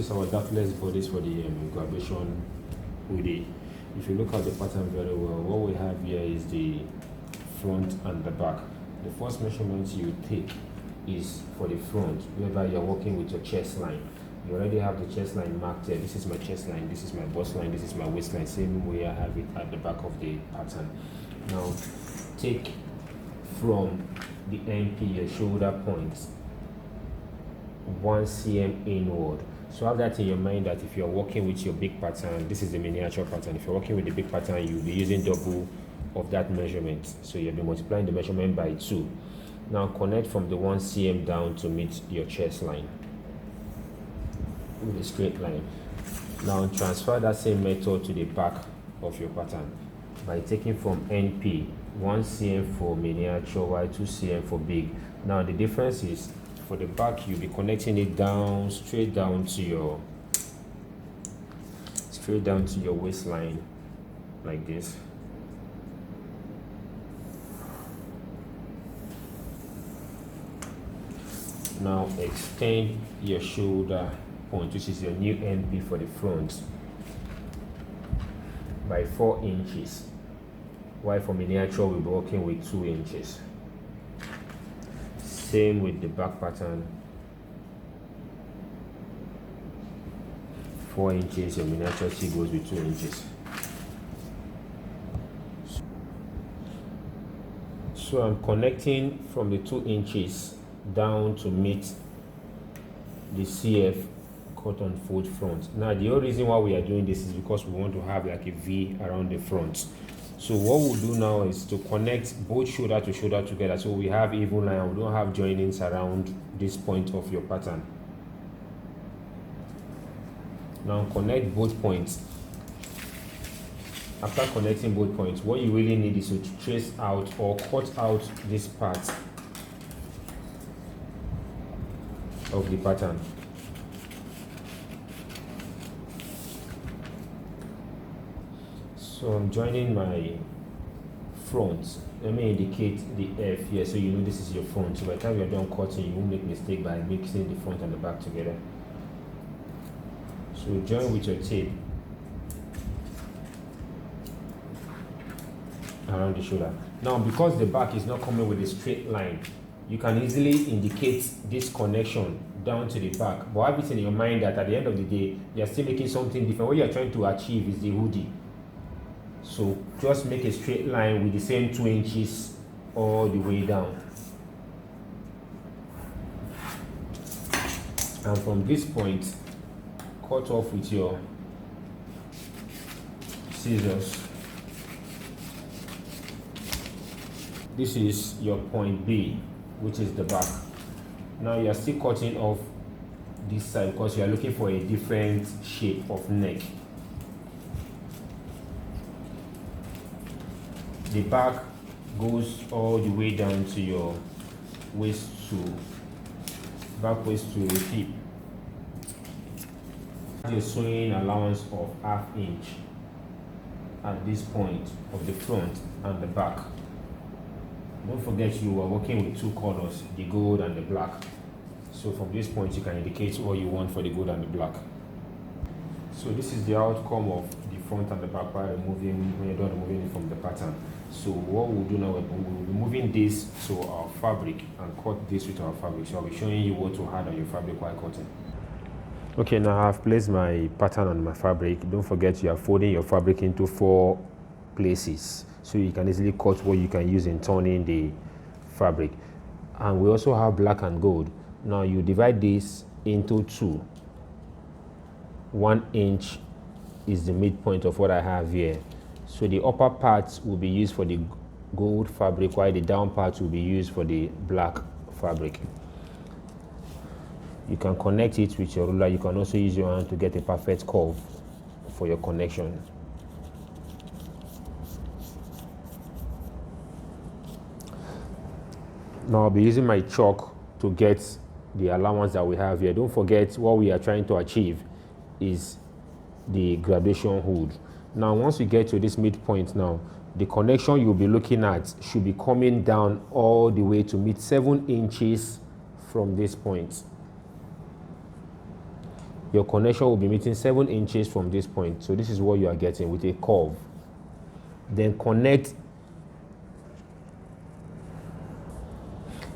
is our darkless bodies for the graduation hoodie. If you look at the pattern very well, what we have here is the front and the back. The first measurement you take is for the front, whereby you're working with your chest line. You already have the chest line marked here. This is my chest line, this is my bust line, this is my waistline. Same way I have it at the back of the pattern. Now, take from the MP, your shoulder points, 1 cm inward. So have that in your mind that if you're working with your big pattern, this is the miniature pattern. If you're working with the big pattern, you'll be using double of that measurement. So you'll be multiplying the measurement by 2. Now connect from the 1 cm down to meet your chest line with a straight line. Now transfer that same method to the back of your pattern by taking from NP, 1 cm for miniature while 2 cm for big. Now the difference is, for the back, you'll be connecting it down, straight down to your waistline, like this. Now extend your shoulder point, which is your new MP for the front, by 4 inches. While for miniature, we'll be working with 2 inches. Same with the back pattern, 4 inches, your miniature still goes with 2 inches. So I'm connecting from the 2 inches down to meet the CF cut and fold front. Now the only reason why we are doing this is because we want to have like a V around the front. So what we'll do now is to connect both shoulder to shoulder together, so we have even line, we don't have joinings around this point of your pattern. Now connect both points. After connecting both points, what you really need is to trace out or cut out this part of the pattern. So I'm joining my front. Let me indicate the F here so you know this is your front. So by the time you're done cutting, you won't make mistake by mixing the front and the back together. So join with your tape around the shoulder. Now because the back is not coming with a straight line, you can easily indicate this connection down to the back. But have it in your mind that at the end of the day, you're still making something different. What you're trying to achieve is the hoodie. So just make a straight line with the same 2 inches all the way down. And from this point, cut off with your scissors. This is your point B, which is the back. Now you are still cutting off this side because you are looking for a different shape of neck. The back goes all the way down to your waist to back waist to your hip. Your sewing allowance of ½ inch at this point of the front and the back. Don't forget you are working with 2 colors, the gold and the black. So from this point you can indicate what you want for the gold and the black. So this is the outcome of the front and the back by removing, when you're done removing it from the pattern. So what we'll do now, we'll be moving this to our fabric and cut this with our fabric. So I'll be showing you what to add on your fabric while cutting. Okay, now I've placed my pattern on my fabric. Don't forget you are folding your fabric into 4 places, so you can easily cut what you can use in turning the fabric. And we also have black and gold. Now you divide this into 2. 1 inch is the midpoint of what I have here. So the upper part will be used for the gold fabric, while the down part will be used for the black fabric. You can connect it with your ruler. You can also use your hand to get a perfect curve for your connection. Now I'll be using my chalk to get the allowance that we have here. Don't forget what we are trying to achieve is the graduation hood. Now once we get to this midpoint now, the connection you'll be looking at should be coming down all the way to meet 7 inches from this point. your connection will be meeting 7 inches from this point. So this is what you are getting with a curve. Then connect.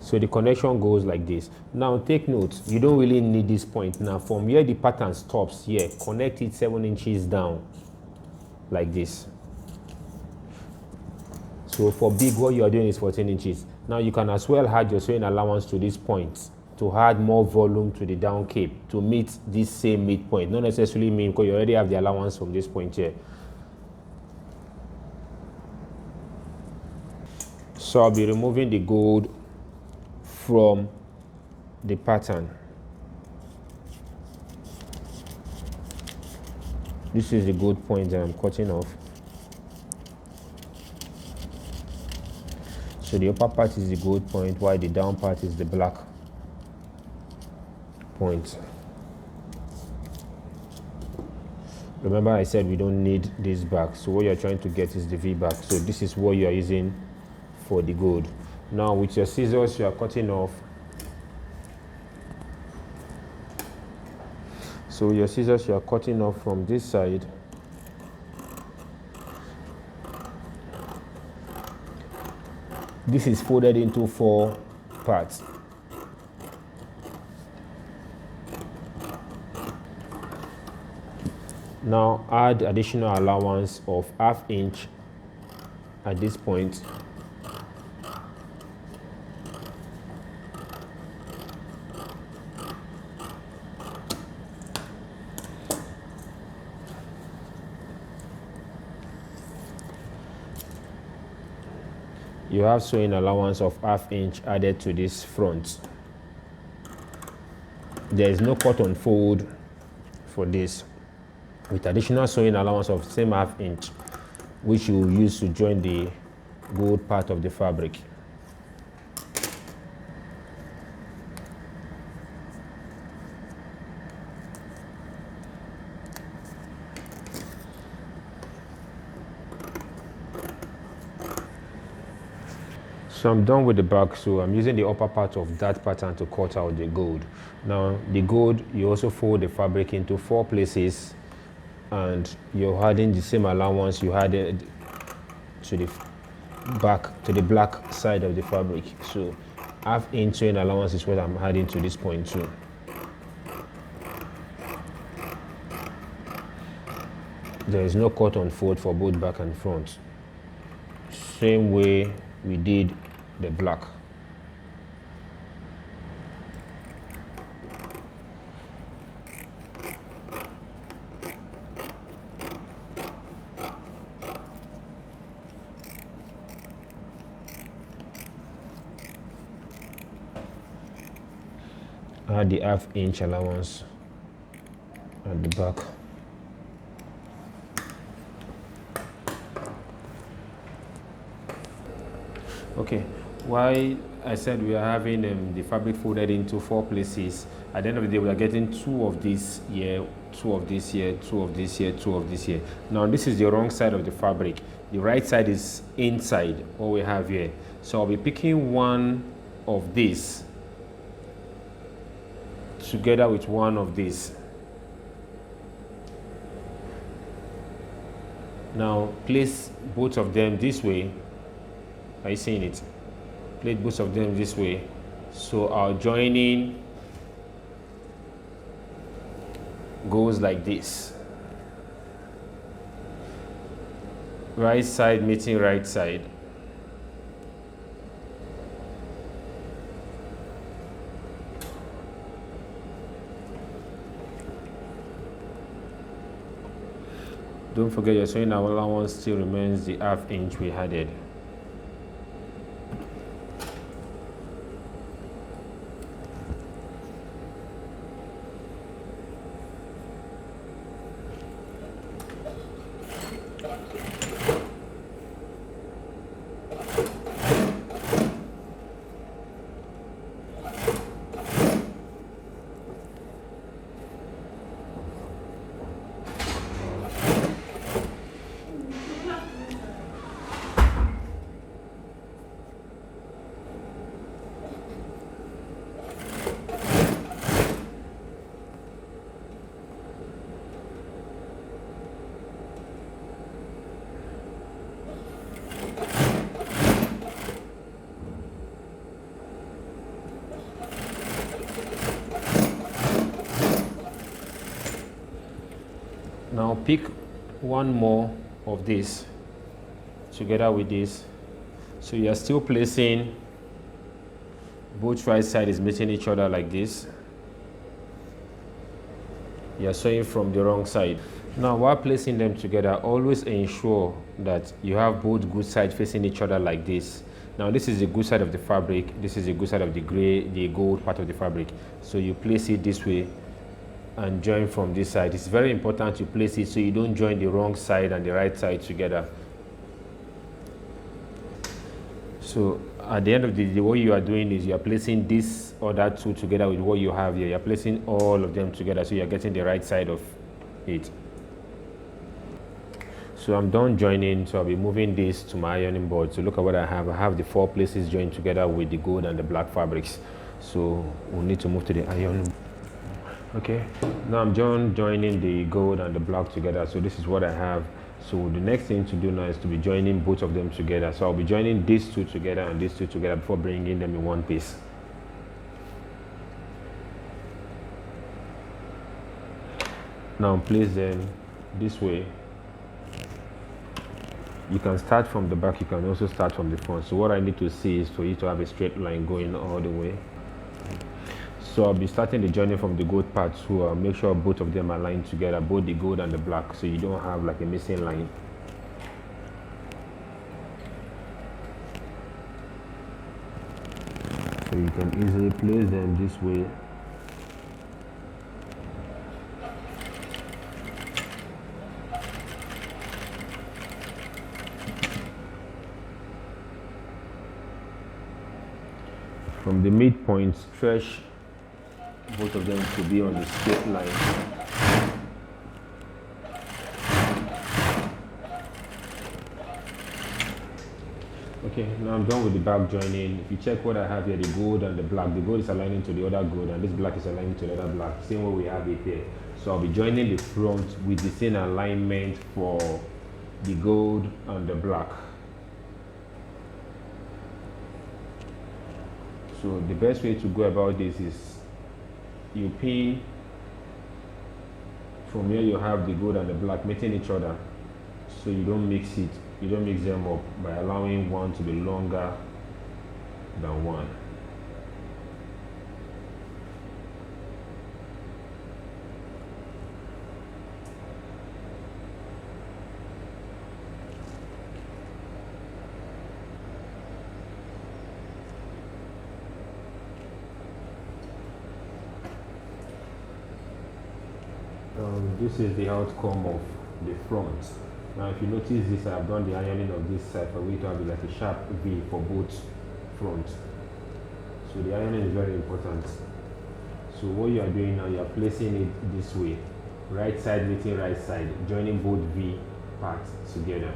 So the connection goes like this. Now take note, you don't really need this point. Now from where the pattern stops here, connect it 7 inches down like this. So for big, what you are doing is 14 inches. Now you can as well add your sewing allowance to this point to add more volume to the down cape to meet this same midpoint. Not necessarily mean because you already have the allowance from this point here. So I'll be removing the gold from the pattern. This is the gold point that I'm cutting off. So the upper part is the gold point, while the down part is the black point. Remember I said we don't need this back, so what you're trying to get is the V back. So this is what you're using for the gold. Now with your scissors, you are cutting off. So with your scissors, you are cutting off from this side. This is folded into 4 parts. Now add additional allowance of ½ inch at this point. You have sewing allowance of ½ inch added to this front. There is no cut on fold for this, with additional sewing allowance of same ½ inch, which you will use to join the gold part of the fabric. So I'm done with the back, so I'm using the upper part of that pattern to cut out the gold. Now the gold, you also fold the fabric into 4 places, and you're adding the same allowance you added to the back, to the black side of the fabric. So ½ inch sewing allowance is what I'm adding to this point too. There is no cut on fold for both back and front. Same way we did the black. Add the ½ inch allowance at the back. Okay, why I said we are having the fabric folded into 4 places, at the end of the day we are getting 2 of this here, 2 of this here, 2 of this here, 2 of this here. Now this is the wrong side of the fabric. The right side is inside, what we have here. So I'll be picking one of this together with one of this. Now place both of them this way. Are you seeing it? Place both of them this way. So our joining goes like this. Right side meeting right side. Don't forget your sewing allowance still remains the ½ inch we added. Now pick one more of this together with this. So you are still placing both right side is meeting each other like this. You are sewing from the wrong side. Now while placing them together, always ensure that you have both good sides facing each other like this. Now this is the good side of the fabric, this is the good side of the gold part of the fabric. So you place it this way and join from this side. It's very important to place it so you don't join the wrong side and the right side together. So at the end of the day, what you are doing is you are placing this other two together with what you have here. You are placing all of them together so you are getting the right side of it. So I'm done joining, so I'll be moving this to my ironing board. So look at what I have. I have the 4 places joined together with the gold and the black fabrics. So we'll need to move to the iron. Okay, now I'm joining the gold and the black together. So this is what I have. So the next thing to do now is to be joining both of them together. So I'll be joining these two together and these two together before bringing them in one piece. Now place them this way. You can start from the back, you can also start from the front. So what I need to see is for you to have a straight line going all the way. So I'll be starting the journey from the gold part, so I'll make sure both of them are lined together, both the gold and the black, so you don't have like a missing line. So you can easily place them this way. From the midpoint, stretch both of them to be on the straight line. Okay, now I'm done with the back joining. If you check what I have here, the gold and the black, the gold is aligning to the other gold and this black is aligning to the other black, same way we have it here. So I'll be joining the front with the same alignment for the gold and the black. So the best way to go about this is you pin from where you have the gold and the black meeting each other, so you don't mix them up by allowing one to be longer than one. This is the outcome of the front. Now if you notice this, I have done the ironing of this side for we to have like a sharp V for both front. So the ironing is very important. So what you are doing now, you are placing it this way, right side meeting right side, joining both V parts together.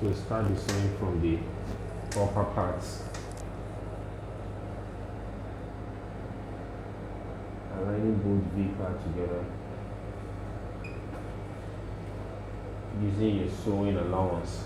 So start the sewing from the upper parts, aligning both V parts together using your sewing allowance.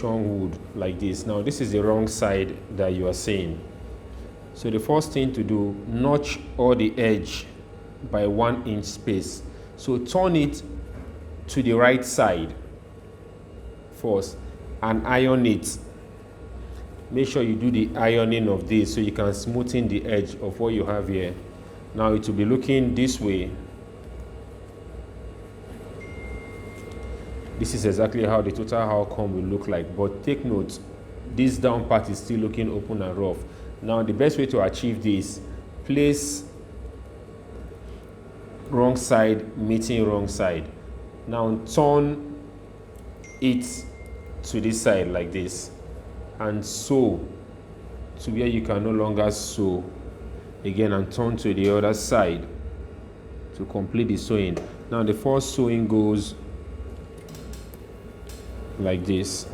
Wood like this. Now this is the wrong side that you are seeing. So the first thing to do, notch all the edge by 1 inch space. So turn it to the right side first and iron it. Make sure you do the ironing of this so you can smoothen the edge of what you have here. Now it will be looking this way. This is exactly how the total outcome will look like, but take note, this down part is still looking open and rough. Now the best way to achieve this, place wrong side meeting wrong side. Now turn it to this side like this and sew to where you can no longer sew again, and turn to the other side to complete the sewing. Now the first sewing goes like this.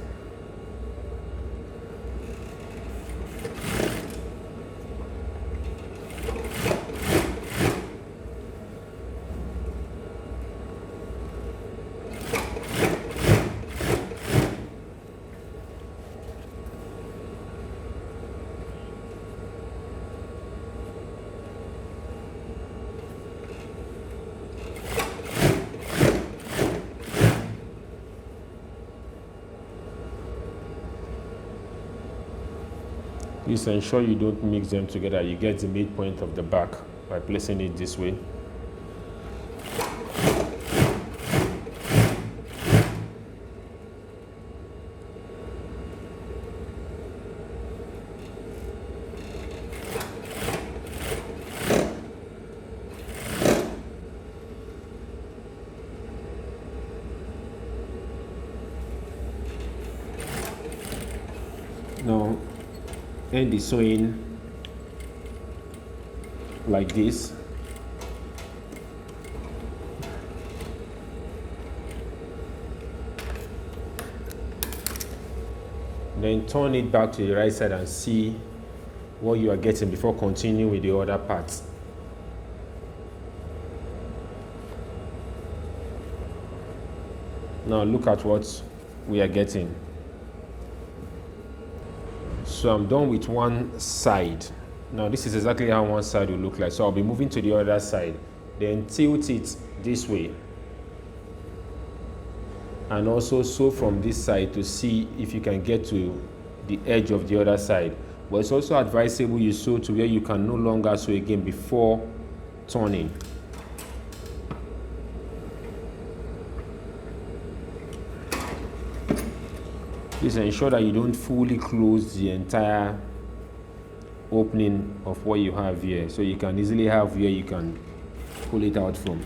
Please ensure you don't mix them together. You get the midpoint of the back by placing it this way. Now end the sewing like this. Then turn it back to the right side and see what you are getting before continuing with the other parts. Now look at what we are getting. So I'm done with one side. Now this is exactly how one side will look like. So I'll be moving to the other side. Then tilt it this way. And also sew from this side to see if you can get to the edge of the other side. But it's also advisable you sew to where you can no longer sew again before turning. Please ensure that you don't fully close the entire opening of what you have here, so you can easily have where you can pull it out from.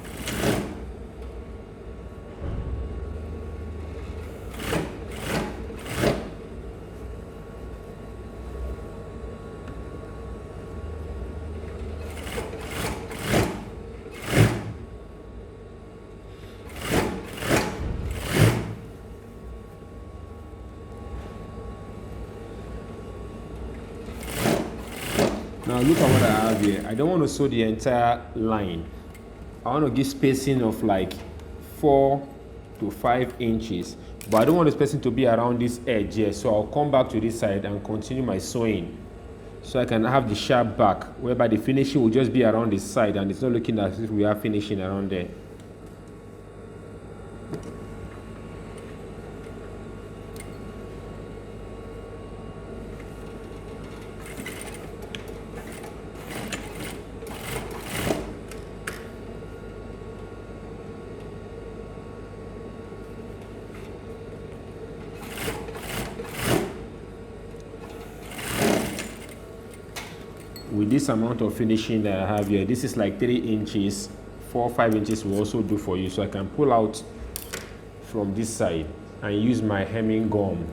Now look at what I have here. I don't want to sew the entire line. I want to give spacing of like 4 to 5 inches, but I don't want the spacing to be around this edge here. So I'll come back to this side and continue my sewing, so I can have the sharp back, whereby the finishing will just be around this side and it's not looking as if we are finishing around there. With this amount of finishing that I have here, this is like 3 inches, 4 or 5 inches will also do for you. So I can pull out from this side and use my hemming gum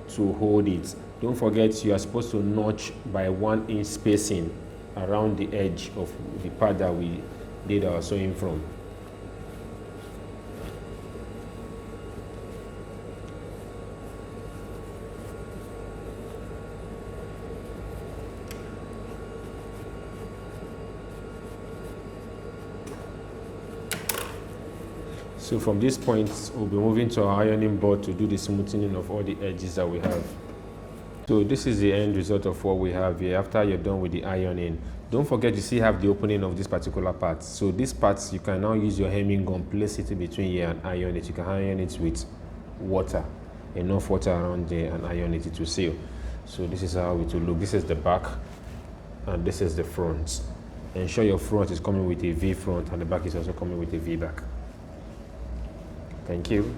to hold it. Don't forget you are supposed to notch by 1 inch spacing around the edge of the part that we did our sewing from. So from this point, we'll be moving to our ironing board to do the smoothing of all the edges that we have. So this is the end result of what we have here after you're done with the ironing. Don't forget you still have the opening of this particular part. So this part, you can now use your hemming gun, place it between here and iron it. You can iron it with water, enough water around there, and iron it to seal. So this is how it will look. This is the back and this is the front. Ensure your front is coming with a V front and the back is also coming with a V back. Thank you.